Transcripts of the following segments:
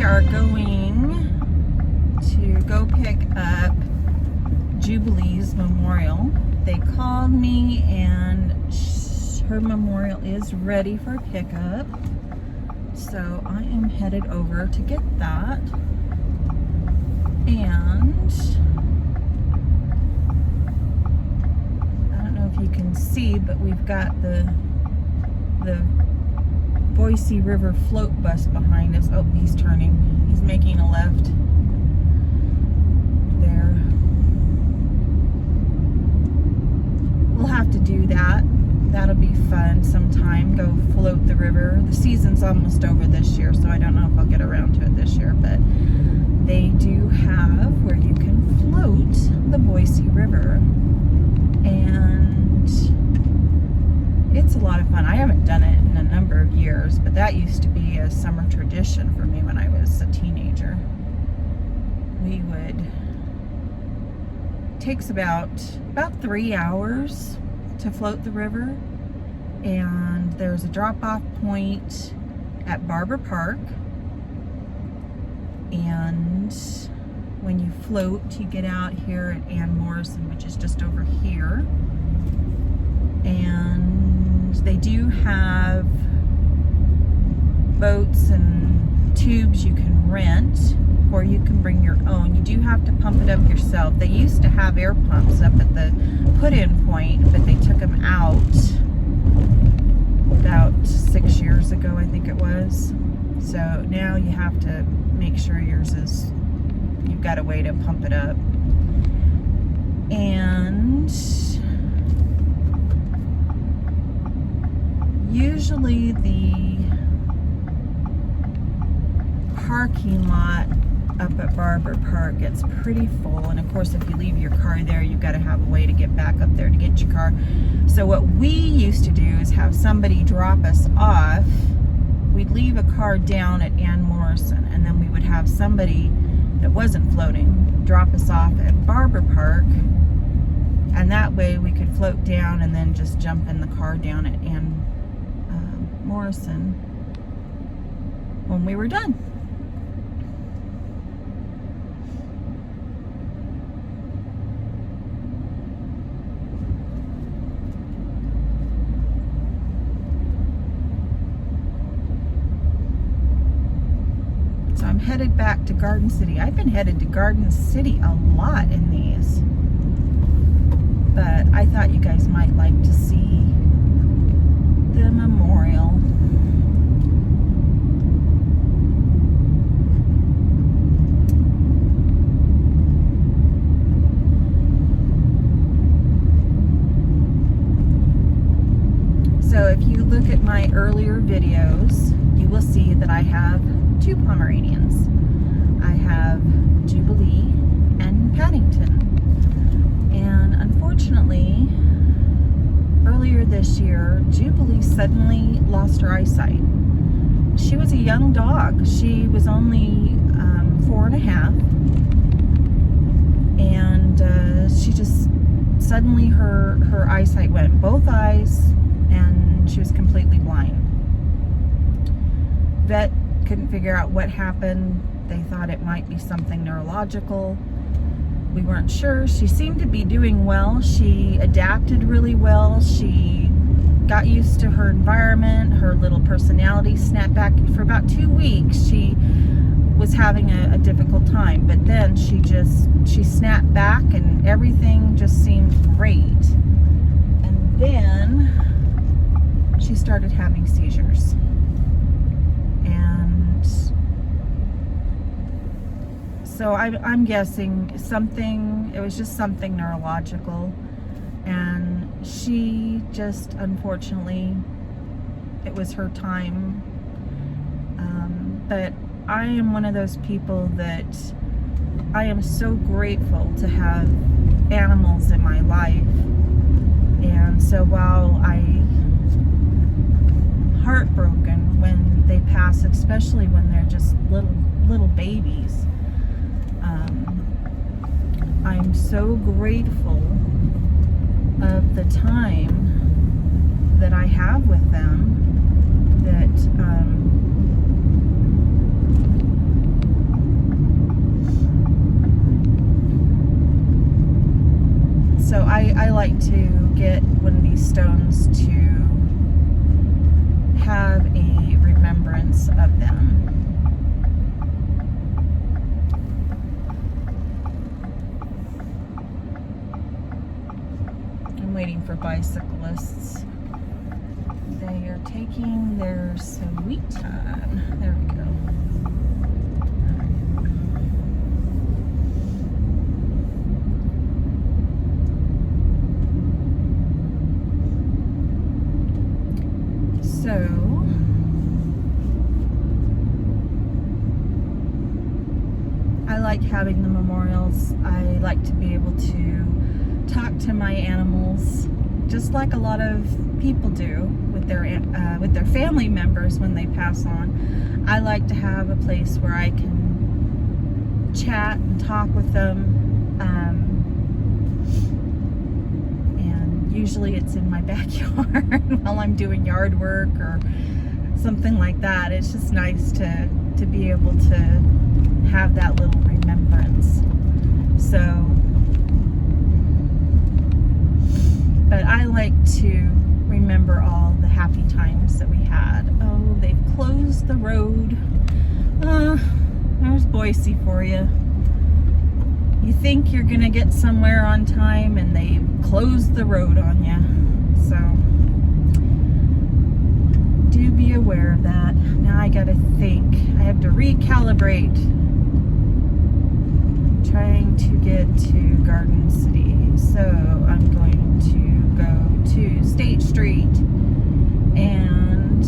we are going to go pick up Jubilee's memorial. They called me and her memorial is ready for pickup. So I am headed over to get that. And I don't know if you can see, but we've got the Boise River float bus behind us. Oh, he's turning. He's making a left there. We'll have to do that. That'll be fun sometime. Go float the river. The season's almost over this year, so I don't know if I'll get around to it this year, but they do have where you can float the Boise River. And it's a lot of fun. I haven't done it in a number of years, but that used to be a summer tradition for me when I was a teenager. Takes about 3 hours to float the river, and there's a drop-off point at Barber Park, and when you float, you get out here at Ann Morrison, which is just over here. And they do have boats and tubes you can rent, or you can bring your own. You do have to pump it up yourself. They used to have air pumps up at the put-in point, but they took them out about 6 years ago, I think it was. So now you have to make sure yours is, you've got a way to pump it up. And usually the parking lot up at Barber Park gets pretty full, and of course if you leave your car there, you've got to have a way to get back up there to get your car. So what we used to do is have somebody drop us off. We'd leave a car down at Ann Morrison, and then we would have somebody that wasn't floating drop us off at Barber Park, and that way we could float down and then just jump in the car down at Ann Morrison when we were done. So I'm headed back to Garden City. I've been headed to Garden City a lot in these, but I thought you guys might like to see the memorial. So if you look at my earlier videos, you will see that I have 2 Pomeranians. I have Jubilee and Paddington. And unfortunately, earlier this year, Jubilee suddenly lost her eyesight. She was a young dog. She was only 4.5. And she just, suddenly her eyesight went, both eyes, and she was completely blind. Vet couldn't figure out what happened. They thought it might be something neurological. We weren't sure. She seemed to be doing well. She adapted really well. She got used to her environment. Her little personality snapped back. For about 2 weeks, she was having a difficult time, but then she snapped back and everything just seemed great. And then she started having seizures. And so I'm guessing it was just something neurological, and she just, unfortunately, it was her time. But I am one of those people that I am so grateful to have animals in my life. And so while heartbroken when they pass, especially when they're just little babies, I'm so grateful of the time that I have with them, that gravestones to have a remembrance of them. I'm waiting for bicyclists. They are taking their sweet time. There we go. So, I like having the memorials. I like to be able to talk to my animals, just like a lot of people do with their family members when they pass on. I like to have a place where I can chat and talk with them. Usually it's in my backyard while I'm doing yard work or something like that. It's just nice to be able to have that little remembrance. So, but I like to remember all the happy times that we had. Oh, they've closed the road. There's Boise for you. You think you're gonna get somewhere on time and they've closed the road on you. So do be aware of that. Now I gotta think. I have to recalibrate. Trying to get to Garden City. So I'm going to go to State Street and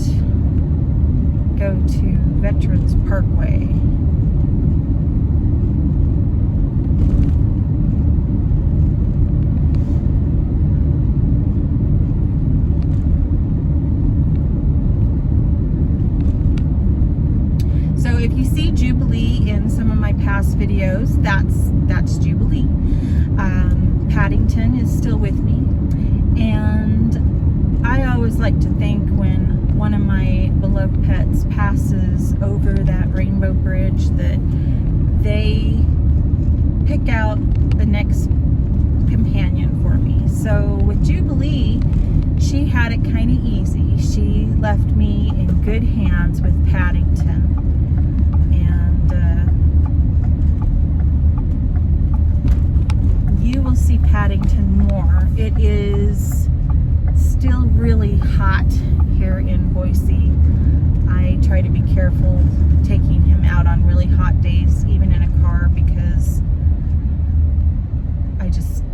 go to Veterans Parkway. If you see Jubilee in some of my past videos, that's Jubilee. Paddington is still with me, and I always like to think when one of my beloved pets passes over that rainbow bridge that they pick out the next companion for me. So with Jubilee, she had it kind of easy. She left me in good hands with Paddington. You will see Paddington more. It is still really hot here in Boise. I try to be careful taking him out on really hot days, even in a car, because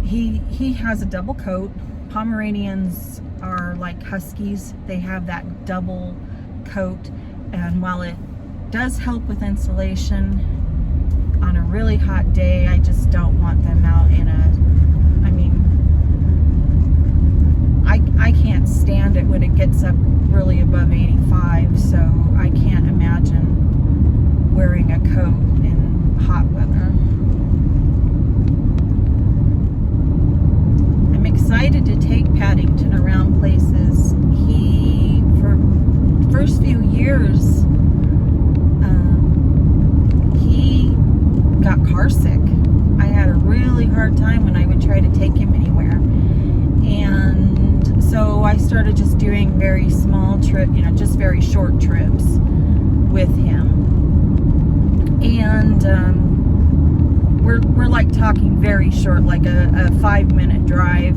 he has a double coat. Pomeranians are like huskies. They have that double coat, and while it does help with insulation, on a really hot day, I just don't want them out in I can't stand it when it gets up really above 85, so I can't imagine wearing a coat in hot weather. I'm excited to take Paddington around places. He, for the first few years, he got car sick. I had a really hard time when I would try to take him anywhere, and so I started just doing very small trips, just very short trips with him, and we're like talking very short, like a 5-minute drive,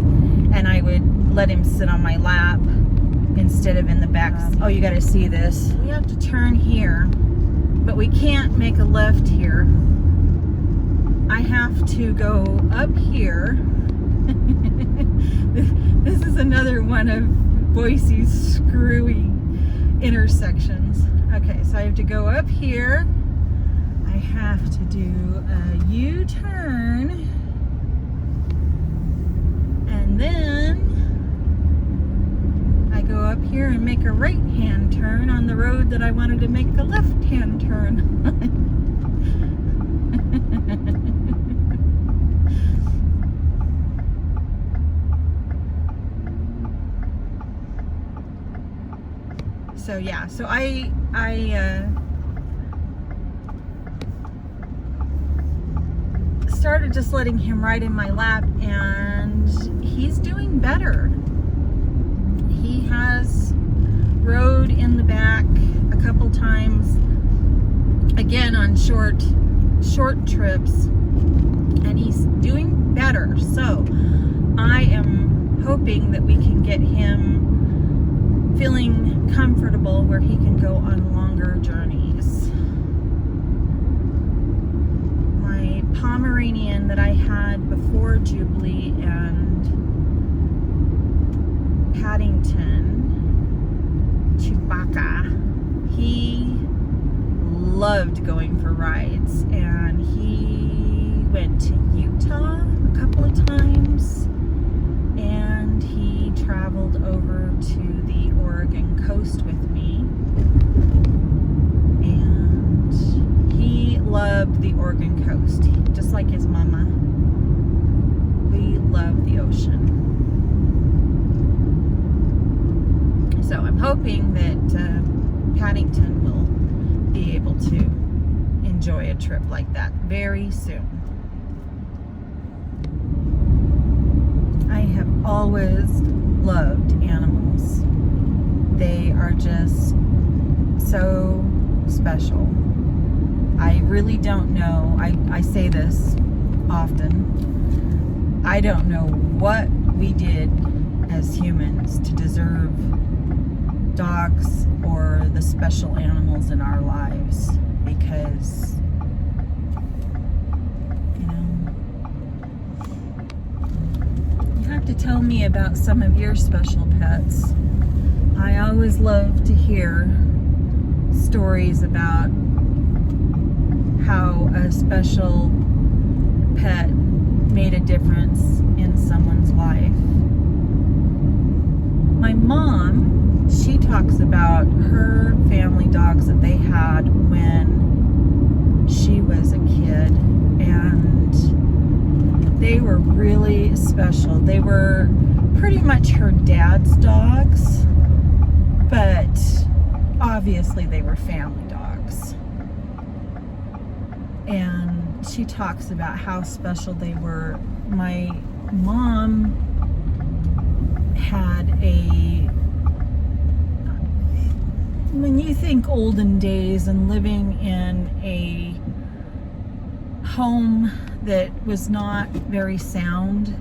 and I would let him sit on my lap instead of in the back. Oh, you got to see this. We have to turn here, but we can't make a left here. I have to go up here. This is another one of Boise's screwy intersections. Okay, so I have to go up here. I have to do a U-turn. And then I go up here and make a right-hand turn on the road that I wanted to make a left-hand turn on. So yeah, so I started just letting him ride in my lap, and he's doing better. He has rode in the back a couple times, again on short trips, and he's doing better. So I am hoping that we can get him feeling comfortable where he can go on longer journeys. My Pomeranian that I had before Jubilee and Paddington, Chewbacca, he loved going for rides, and he went to Utah a couple of times, and he traveled over to the Oregon coast with me, and he loved the Oregon coast, just like his mama. We love the ocean. So I'm hoping that Paddington will be able to enjoy a trip like that very soon. I have always loved animals. They are just so special. I really don't know, I say this often, I don't know what we did as humans to deserve dogs or the special animals in our lives, because you have to tell me about some of your special pets. I always love to hear stories about how a special pet made a difference in someone's life. My mom, she talks about her family dogs that they had when she was a kid, and they were really special. They were pretty much her dad's dogs, but obviously they were family dogs. And she talks about how special they were. My mom had when you think olden days and living in a home that was not very sound,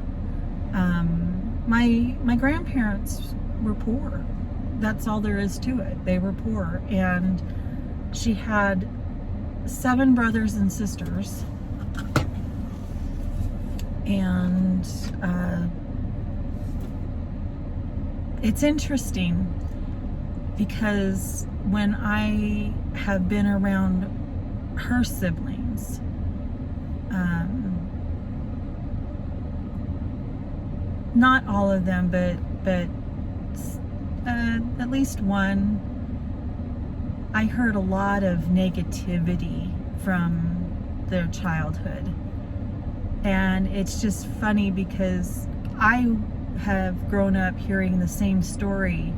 my grandparents were poor. That's all there is to it. They were poor, and she had 7 brothers and sisters, and it's interesting because when I have been around her siblings, not all of them, but at least one, I heard a lot of negativity from their childhood. And it's just funny because I have grown up hearing the same story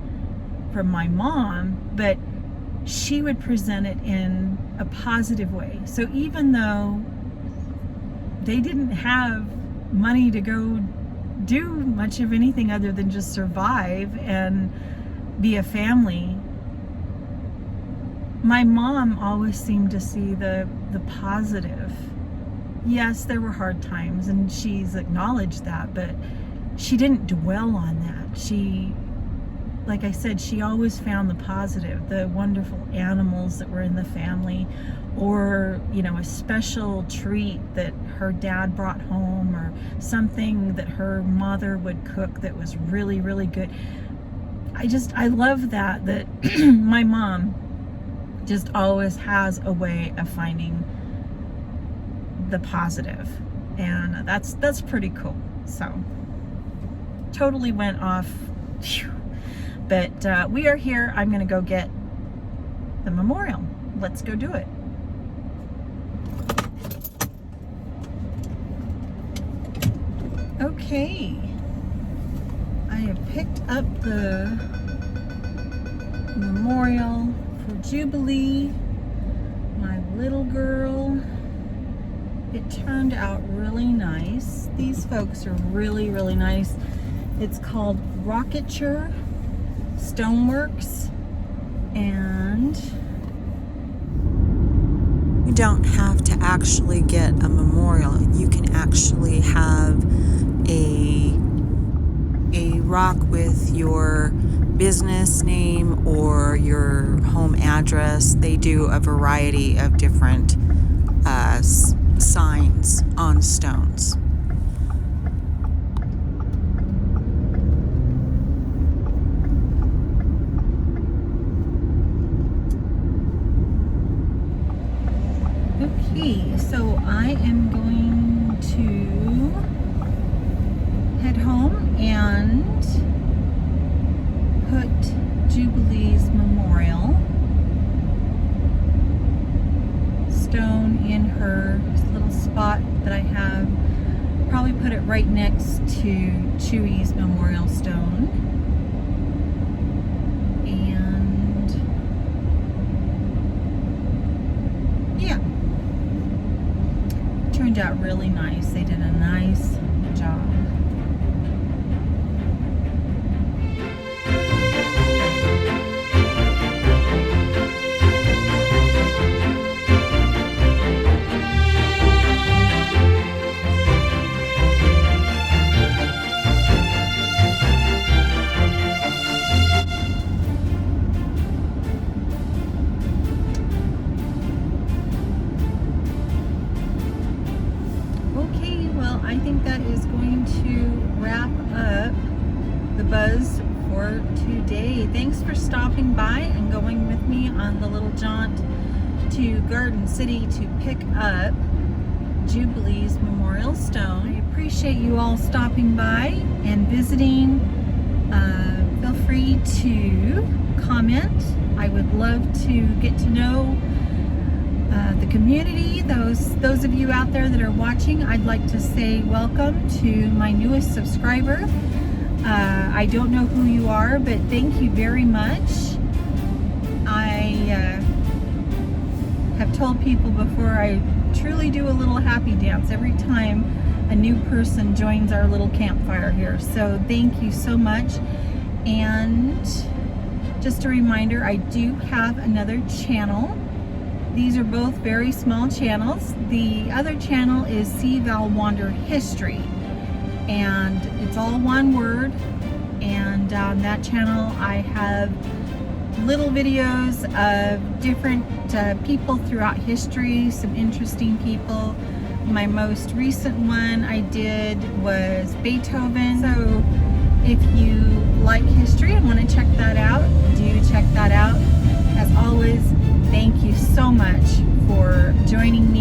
from my mom, but she would present it in a positive way. So even though they didn't have money to go do much of anything other than just survive and be a family, my mom always seemed to see the positive. Yes, there were hard times, and she's acknowledged that, but she didn't dwell on that. She, like I said, she always found the positive, the wonderful animals that were in the family, or, a special treat that her dad brought home, or something that her mother would cook that was really, really good. I love that my mom just always has a way of finding the positive, and that's pretty cool. So totally went off. Phew. But we are here. I'm gonna go get the memorial. Let's go do it. Okay, I have picked up the memorial for Jubilee, my little girl. It turned out really nice. These folks are really, really nice. It's called Rocketure stoneworks, and you don't have to actually get a memorial. You can actually have a rock with your business name or your home address. They do a variety of different signs on stones. okay, so I am going to head home and put Jubilee's memorial stone in her little spot that I have. Probably put it right next to Chewy's memorial stone. And yeah, turned out really nice. They did a nice job. Okay, well, I think that is going to wrap up the buzz for today. Thanks for stopping by and going with me on the little jaunt to Garden City to pick up Jubilee's memorial stone. I appreciate you all stopping by and visiting. Feel free to comment. I would love to get to know the community, those of you out there that are watching. I'd like to say welcome to my newest subscriber. I don't know who you are, but thank you very much. I have told people before, I truly do a little happy dance every time a new person joins our little campfire here. So thank you so much. And just a reminder, I do have another channel. These are both very small channels. The other channel is C. Val Wander History, and it's all one word. And on that channel I have little videos of different people throughout history, some interesting people. My most recent one I did was Beethoven. So if you like history and want to check that out, do check that out. As always, thank you so much for joining